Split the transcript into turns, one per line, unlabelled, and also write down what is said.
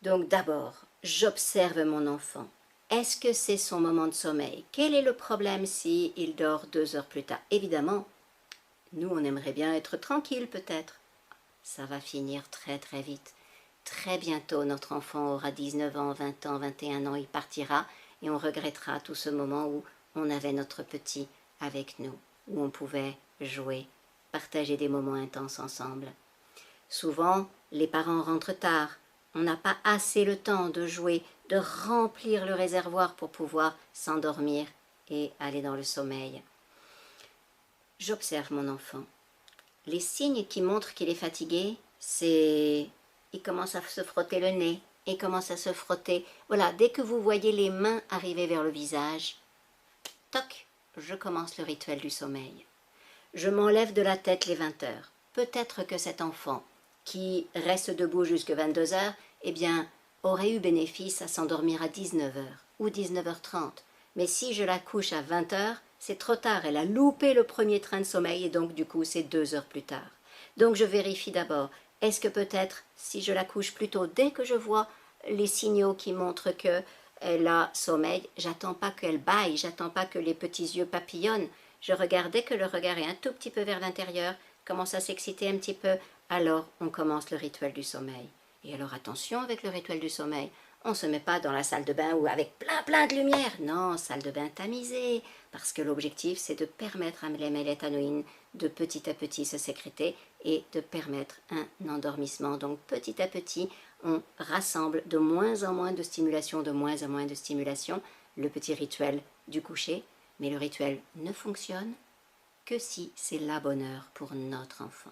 Donc d'abord, j'observe mon enfant. Est-ce que c'est son moment de sommeil? Quel est le problème si il dort 2 heures plus tard? Évidemment, nous on aimerait bien être tranquille peut-être. Ça va finir très très vite. Très bientôt, notre enfant aura 19 ans, 20 ans, 21 ans, il partira et on regrettera tout ce moment où on avait notre petit avec nous, où on pouvait jouer, partager des moments intenses ensemble. Souvent, les parents rentrent tard. On n'a pas assez le temps de jouer, de remplir le réservoir pour pouvoir s'endormir et aller dans le sommeil. J'observe mon enfant. Les signes qui montrent qu'il est fatigué, c'est... Il commence à se frotter le nez, il commence à se frotter. Voilà, dès que vous voyez les mains arriver vers le visage, toc, je commence le rituel du sommeil. Je m'enlève de la tête les 20 heures. Peut-être que cet enfant qui reste debout jusqu'à 22 heures, eh bien, aurait eu bénéfice à s'endormir à 19 heures ou 19h30. Mais si je la couche à 20 heures, c'est trop tard. Elle a loupé le premier train de sommeil et donc du coup c'est 2 heures plus tard. Donc je vérifie d'abord, est-ce que peut-être si je la couche plus tôt, dès que je vois les signaux qui montrent qu'elle a sommeil, j'attends pas qu'elle bâille, j'attends pas que les petits yeux papillonnent, je regardais que le regard est un tout petit peu vers l'intérieur, commence à s'exciter un petit peu, alors on commence le rituel du sommeil. Et alors attention avec le rituel du sommeil, on ne se met pas dans la salle de bain ou avec plein de lumière, non, salle de bain tamisée, parce que l'objectif c'est de permettre à les mélatonines de petit à petit se sécréter et de permettre un endormissement. Donc petit à petit, on rassemble de moins en moins de stimulation, de moins en moins de stimulation, le petit rituel du coucher, mais le rituel ne fonctionne que si c'est la bonne heure pour notre enfant.